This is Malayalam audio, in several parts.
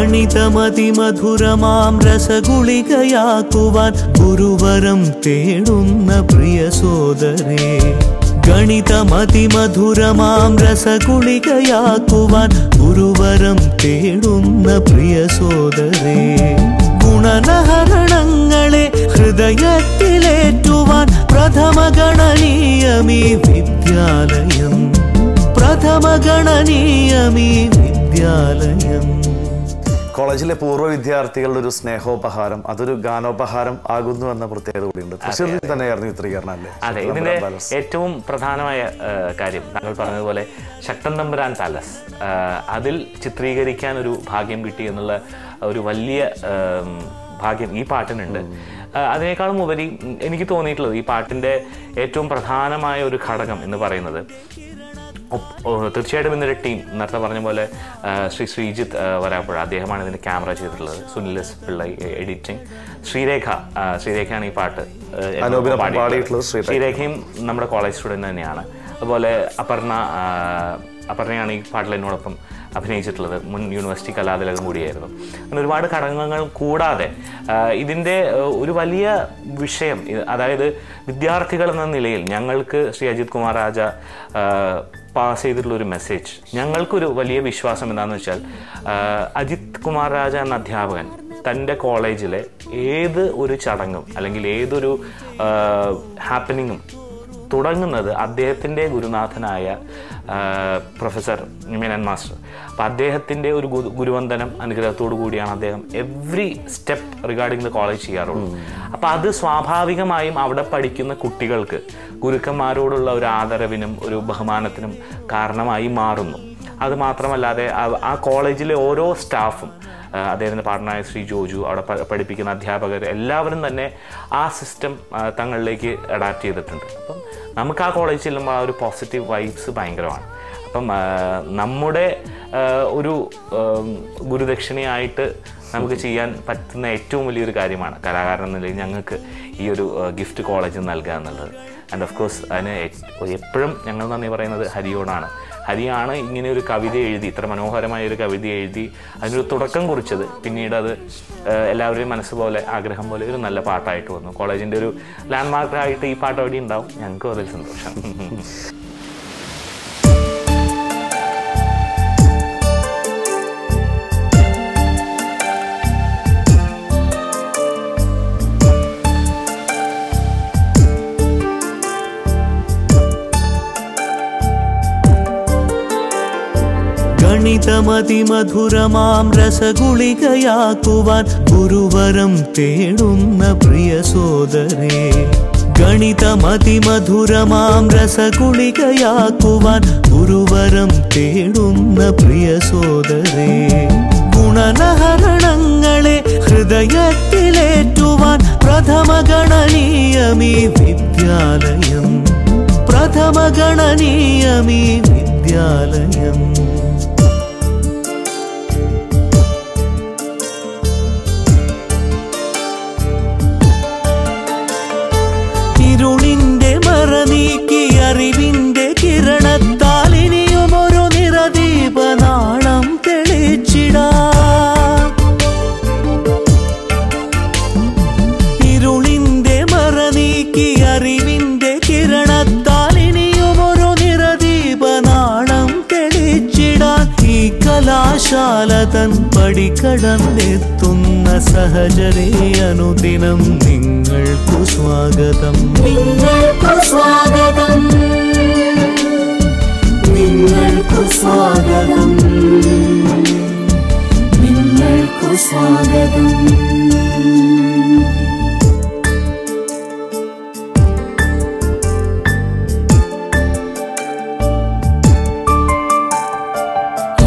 ഗണിതമതിമധുരമാം രസഗുളികയാക്കുവാൻ ഗുരുവരം തേടുന്ന പ്രിയ സോദരേ. ഗണിതമതിമധുരമാം രസഗുളികയാക്കുവാൻ ഗുരുവരം തേടുന്ന പ്രിയ സോദരേ. ഗുണനഹരണങ്ങളെ ഹൃദയത്തിലേറ്റുവാൻ പ്രഥമഗണനീയമീ വിദ്യാലയം, പ്രഥമഗണനീയമീ വിദ്യാലയം. കോളേജിലെ പൂർവ്വ വിദ്യാർത്ഥികളുടെ ഒരു സ്നേഹോപഹാരം, അതൊരു ഗാനോപഹാരം ആകുന്നു എന്ന പ്രത്യേകത കൂടിയുണ്ട്. തൃശ്ശൂരിൽ തന്നെയായിരുന്നു ചിത്രീകരണം അല്ലേ? അതെ, ഇതിന്റെ ഏറ്റവും പ്രധാനമായ കാര്യം താങ്കൾ പറഞ്ഞതുപോലെ ശക്തൻ തമ്പുരാൻ പാലസ്, അതിൽ ചിത്രീകരിക്കാൻ ഒരു ഭാഗ്യം കിട്ടി എന്നുള്ള ഒരു വലിയ ഭാഗ്യം ഈ പാട്ടിനുണ്ട്. അതിനേക്കാളും ഉപരി എനിക്ക് തോന്നിയിട്ടുള്ളത് ഈ പാട്ടിൻ്റെ ഏറ്റവും പ്രധാനമായ ഒരു ഘടകം എന്ന് പറയുന്നത്, തീർച്ചയായിട്ടും ഇന്നൊരു ടീം നേരത്തെ പറഞ്ഞ പോലെ ശ്രീജിത്ത് വരാപ്പുഴ, അദ്ദേഹമാണ് ഇതിൻ്റെ ക്യാമറ ചെയ്തിട്ടുള്ളത്. സുനിൽ എസ് പിള്ളൈ എഡിറ്റിംഗ്, ശ്രീരേഖയാണ് ഈ പാട്ട് പാടിയിട്ടുള്ളത്. ശ്രീരേഖയും നമ്മുടെ കോളേജ് സ്റ്റുഡൻറ്റ് തന്നെയാണ്. അതുപോലെ അപർണയാണ് ഈ പാട്ടിൽ എന്നോടൊപ്പം അഭിനയിച്ചിട്ടുള്ളത്. മുൻ യൂണിവേഴ്സിറ്റി കലാതിലകം കൂടിയായിരുന്നു. അങ്ങനെ ഒരുപാട് ഘടകങ്ങൾ കൂടാതെ ഇതിൻ്റെ ഒരു വലിയ വിഷയം, അതായത് വിദ്യാർത്ഥികൾ എന്ന നിലയിൽ ഞങ്ങൾക്ക് ശ്രീ അജിത് കുമാർ രാജ പാസ് ചെയ്തിട്ടുള്ളൊരു മെസ്സേജ്, ഞങ്ങൾക്കൊരു വലിയ വിശ്വാസം എന്താണെന്ന് വെച്ചാൽ, അജിത് കുമാർ രാജ എന്ന അധ്യാപകൻ തൻ്റെ കോളേജിലെ ഏത് ഒരു ചടങ്ങും അല്ലെങ്കിൽ ഏതൊരു ഹാപ്പനിങ്ങും തുടങ്ങുന്നത് അദ്ദേഹത്തിൻ്റെ ഗുരുനാഥനായ പ്രൊഫസർ മേനൻ മാസ്റ്റർ. അപ്പം അദ്ദേഹത്തിൻ്റെ ഒരു ഗുരുവന്ദനം അനുഗ്രഹത്തോടു കൂടിയാണ് അദ്ദേഹം every step regarding the college ചെയ്യാറുള്ളൂ. അപ്പം അത് സ്വാഭാവികമായും അവിടെ പഠിക്കുന്ന കുട്ടികൾക്ക് ഗുരുക്കന്മാരോടുള്ള ഒരു ആദരവിനും ഒരു ബഹുമാനത്തിനും കാരണമായി മാറുന്നു. അതുമാത്രമല്ലാതെ ആ കോളേജിലെ ഓരോ സ്റ്റാഫും, അദ്ദേഹത്തിൻ്റെ പാർട്ണറായ ശ്രീ ജോജു, അവിടെ പഠിപ്പിക്കുന്ന അധ്യാപകർ എല്ലാവരും തന്നെ ആ സിസ്റ്റം തങ്ങളിലേക്ക് അഡാപ്റ്റ് ചെയ്തിട്ടുണ്ട്. അപ്പം നമുക്ക് ആ കോളേജിൽ ചെല്ലുമ്പോൾ ആ ഒരു പോസിറ്റീവ് വൈബ്സ് ഭയങ്കരമാണ്. അപ്പം നമ്മുടെ ഒരു ഗുരുദക്ഷിണയായിട്ട് നമുക്ക് ചെയ്യാൻ പറ്റുന്ന ഏറ്റവും വലിയൊരു കാര്യമാണ് കലാകാരൻ എന്ന നിലയിൽ ഞങ്ങൾക്ക് ഈ ഒരു ഗിഫ്റ്റ് കോളേജ് നൽകുക എന്നുള്ളത്. ആൻഡ് ഓഫ് കോഴ്സ് അതിന് എപ്പോഴും ഞങ്ങൾ നന്ദി പറയുന്നത് ഹരിയോടാണ്. ഹരിയാണ് ഇങ്ങനെ ഒരു കവിത എഴുതി, ഇത്ര മനോഹരമായ ഒരു കവിത എഴുതി അതിനൊരു തുടക്കം കുറിച്ചത്. പിന്നീട് അത് എല്ലാവരുടെയും മനസ്സ് പോലെ, ആഗ്രഹം പോലെ ഒരു നല്ല പാട്ടായിട്ട് വന്നു. കോളേജിൻ്റെ ഒരു ലാൻഡ്മാർക്കായിട്ട് ഈ പാട്ട് അവിടെ ഉണ്ടാവും. ഞങ്ങൾക്കും അതിൽ സന്തോഷം. ഗണിതമതിമധുരമാം രസഗുളികയാക്കുവാൻ ഗുരുവരം തേടുന്ന പ്രിയ സോദരേ. ഗണിതമതിമധുരമാം രസഗുളികയാക്കുവാൻ ഗുരുവരം തേടുന്ന പ്രിയ സോദരേ. ഗുണനഹരണങ്ങളെ ഹൃദയത്തിലേറ്റുവാൻ പ്രഥമഗണനീയമീ വിദ്യാലയം, പ്രഥമഗണനീയമീ വിദ്യാലയം. ഇരുളിന്റെ മറ നീക്കി അറിവിന്റെ കിരണത്താൽ ഇനിയും ഒരു നിറദീപനാളം തെളിച്ചിടാം. ഇരുളിന്റെ മറ നീക്കി അറിവിന്റെ കിരണത്താൽ ഇനിയും ഒരു നിറദീപനാളം തെളിച്ചിടാൻ ഈ കലാശാല തൻ പടികടന്നെത്തുന്ന സഹചരേ അനുദിനം നിങ്ങൾക്കു സ്വാഗതം, നിങ്ങൾക്കു സ്വാഗതം, നിങ്ങൾക്കു സ്വാഗതം, നിങ്ങൾക്കു സ്വാഗതം.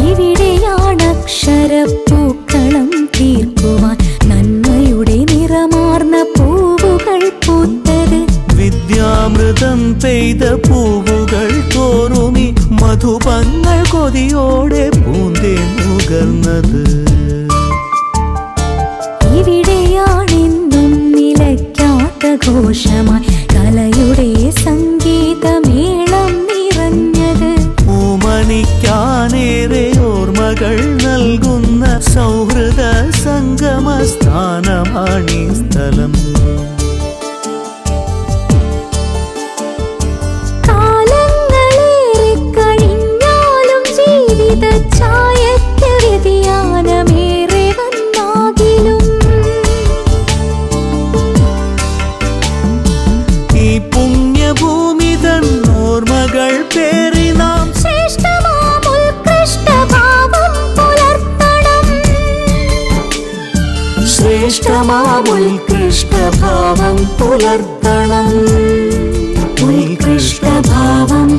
ഇവിടെയാണ് അക്ഷരപ്പൂക്കളം തീർക്കുവാൻ നന്മയുടെ നിറമാർന്ന പൂവുകൾ പൂത്തത്. വിദ്യാമൃതം പെയ്ത പൂവുകൾ തോറുമി മധുപങ്ങൾ കൊതിയോടെ പൂന്തേ നുകർന്നത്. ഇവിടെയാണെന്നും നിലയ്ക്കാത്ത ഘോഷമായി കലയുടെ സംഗീതമേളം നിറഞ്ഞത്. ഓമനിക്കാനേറെ ഓർമ്മകൾ നൽകുന്ന സൗഹൃദ സംഗമസ്ഥാനമാണീ സ്ഥലം. കാലങ്ങളേറെ കഴിഞ്ഞാലും ജീവിത ഛായയ്ക്ക് വ്യതിയാനമേറെ വന്നാകിലും ഈ പുണ്യഭൂമി തൻ ഓർമ്മകൾ പേറി നാം ശ്രേഷ്ഠമാമുൽകൃഷ്ടഭാവം പുലർത്തണം. ഉൽകൃഷ്ടഭാവം